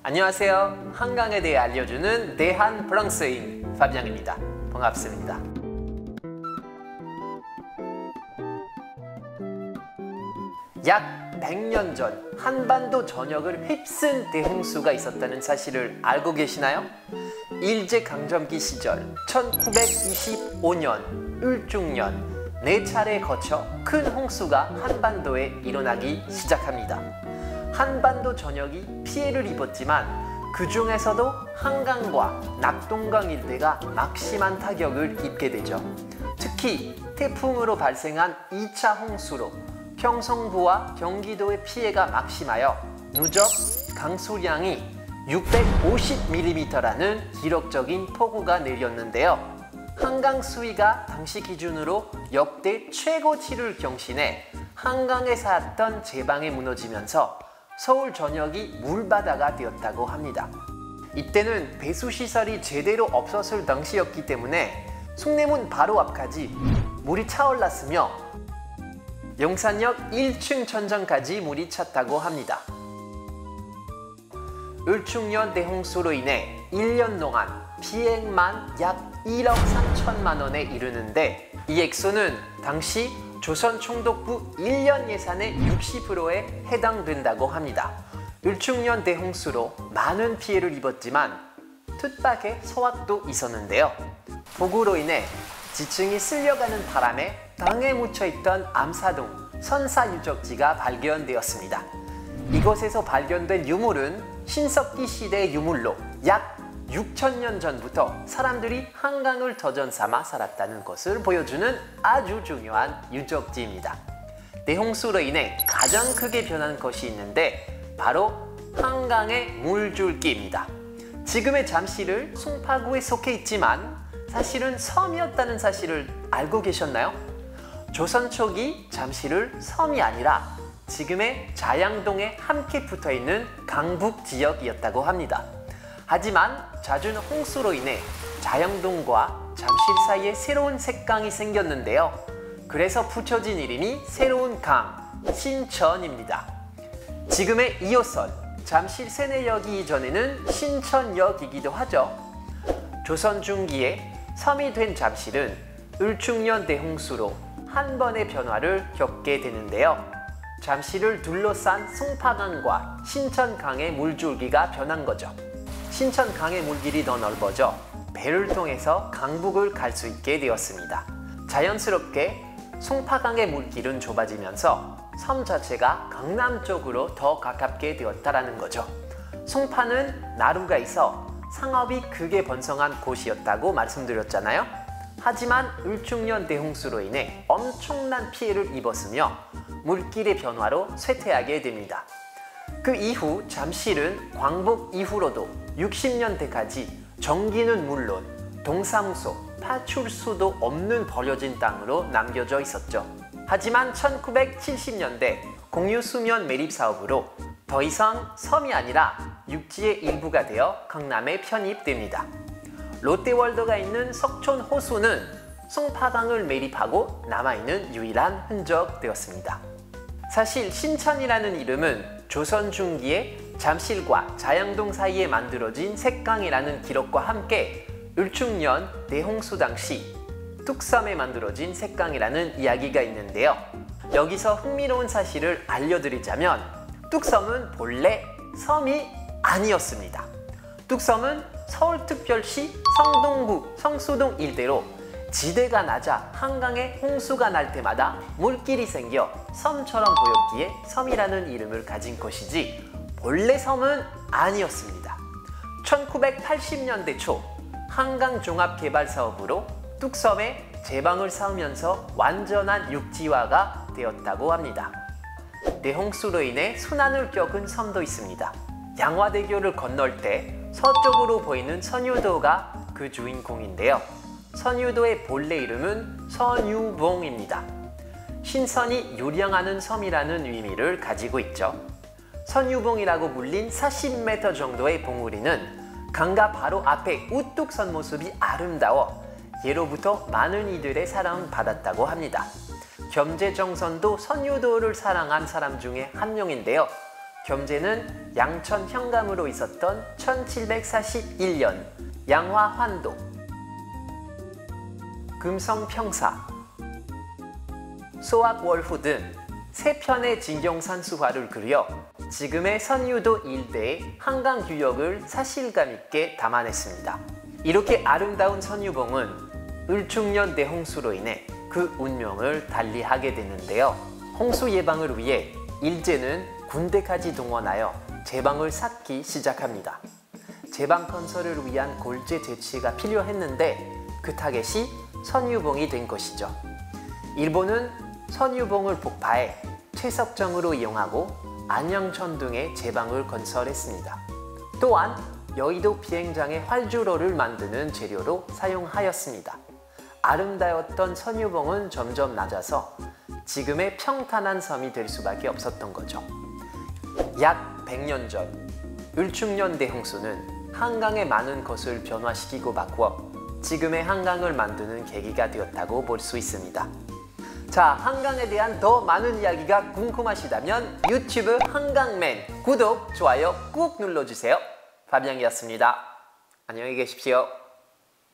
안녕하세요. 한강에 대해 알려주는 대한 프랑스인 파비앙입니다. 반갑습니다. 약 100년 전 한반도 전역을 휩쓴 대홍수가 있었다는 사실을 알고 계시나요? 일제강점기 시절 1925년, 을중년 4차례에 거쳐 큰 홍수가 한반도에 일어나기 시작합니다. 한반도 전역이 피해를 입었지만 그 중에서도 한강과 낙동강 일대가 막심한 타격을 입게 되죠. 특히 태풍으로 발생한 2차 홍수로 평성부와 경기도의 피해가 막심하여 누적 강수량이 650mm라는 기록적인 폭우가 내렸는데요. 한강 수위가 당시 기준으로 역대 최고치를 경신해 한강에 쌓았던 제방이 무너지면서 서울 전역이 물바다가 되었다고 합니다. 이때는 배수시설이 제대로 없었을 당시였기 때문에 숭례문 바로 앞까지 물이 차올랐으며 용산역 1층 천장까지 물이 찼다고 합니다. 을중년 대홍수로 인해 1년 동안 피해액만 약 1억 3천만 원에 이르는데 이 액수는 당시 조선총독부 1년 예산의 60%에 해당된다고 합니다. 을중년 대홍수로 많은 피해를 입었지만 뜻밖의 소확도 있었는데요. 폭우로 인해 지층이 쓸려가는 바람에 땅에 묻혀있던 암사동 선사유적지가 발견되었습니다. 이곳에서 발견된 유물은 신석기 시대의 유물로 약 6,000년 전부터 사람들이 한강을 터전 삼아 살았다는 것을 보여주는 아주 중요한 유적지입니다. 대홍수로 인해 가장 크게 변한 것이 있는데 바로 한강의 물줄기입니다. 지금의 잠실을 송파구에 속해 있지만 사실은 섬이었다는 사실을 알고 계셨나요? 조선 초기 잠실을 섬이 아니라 지금의 자양동에 함께 붙어있는 강북 지역이었다고 합니다. 하지만 잦은 홍수로 인해 자양동과 잠실 사이에 새로운 색강이 생겼는데요. 그래서 붙여진 이름이 새로운 강, 신천입니다. 지금의 2호선 잠실 세내역이 이전에는 신천역이기도 하죠. 조선 중기에 섬이 된 잠실은 을중년 대홍수로 한 번의 변화를 겪게 되는데요. 잠실을 둘러싼 송파강과 신천강의 물줄기가 변한 거죠. 신천강의 물길이 더 넓어져 배를 통해서 강북을 갈 수 있게 되었습니다. 자연스럽게 송파강의 물길은 좁아지면서 섬 자체가 강남 쪽으로 더 가깝게 되었다는 거죠. 송파는 나루가 있어 상업이 크게 번성한 곳이었다고 말씀드렸잖아요. 하지만 을중년 대홍수로 인해 엄청난 피해를 입었으며 물길의 변화로 쇠퇴하게 됩니다. 그 이후 잠실은 광복 이후로도 60년대까지 전기는 물론 동사무소, 파출소도 없는 버려진 땅으로 남겨져 있었죠. 하지만 1970년대 공유수면 매립 사업으로 더 이상 섬이 아니라 육지의 일부가 되어 강남에 편입됩니다. 롯데월드가 있는 석촌 호수는 송파강을 매립하고 남아있는 유일한 흔적되었습니다. 사실 신천이라는 이름은 조선 중기에 잠실과 자양동 사이에 만들어진 색강이라는 기록과 함께 을중년 대홍수 당시 뚝섬에 만들어진 색강이라는 이야기가 있는데요. 여기서 흥미로운 사실을 알려드리자면 뚝섬은 본래 섬이 아니었습니다. 뚝섬은 서울특별시 성동구 성수동 일대로 지대가 낮아 한강에 홍수가 날 때마다 물길이 생겨 섬처럼 보였기에 섬이라는 이름을 가진 것이지 본래 섬은 아니었습니다. 1980년대 초 한강 종합개발사업으로 뚝섬에 제방을 쌓으면서 완전한 육지화가 되었다고 합니다. 대홍수로 인해 순환을 겪은 섬도 있습니다. 양화대교를 건널 때 서쪽으로 보이는 선유도가 그 주인공인데요. 선유도의 본래 이름은 선유봉입니다. 신선이 요량하는 섬이라는 의미를 가지고 있죠. 선유봉이라고 불린 40m 정도의 봉우리는 강가 바로 앞에 우뚝 선 모습이 아름다워 예로부터 많은 이들의 사랑을 받았다고 합니다. 겸재정선도 선유도를 사랑한 사람 중에 한 명인데요. 겸재는 양천 현감으로 있었던 1741년 양화 환도, 금성 평사, 소악 월후 등 3편의 진경산수화를 그려 지금의 선유도 일대의 한강 규역을 사실감 있게 담아냈습니다. 이렇게 아름다운 선유봉은 을충년 대홍수로 인해 그 운명을 달리하게 되는데요. 홍수 예방을 위해 일제는 군대까지 동원하여 제방을 쌓기 시작합니다. 제방 건설을 위한 골재 대치가 필요했는데 그 타겟이 선유봉이 된 것이죠. 일본은 선유봉을 폭파해 채석정으로 이용하고 안양천 등의 제방을 건설했습니다. 또한 여의도 비행장의 활주로를 만드는 재료로 사용하였습니다. 아름다웠던 선유봉은 점점 낮아서 지금의 평탄한 섬이 될 수밖에 없었던 거죠. 약 100년 전 을충년 대홍수는 한강의 많은 것을 변화시키고 바꾸어 지금의 한강을 만드는 계기가 되었다고 볼 수 있습니다. 자, 한강에 대한 더 많은 이야기가 궁금하시다면 유튜브 한강맨 구독, 좋아요 꾹 눌러주세요. 밤양이었습니다. 안녕히 계십시오.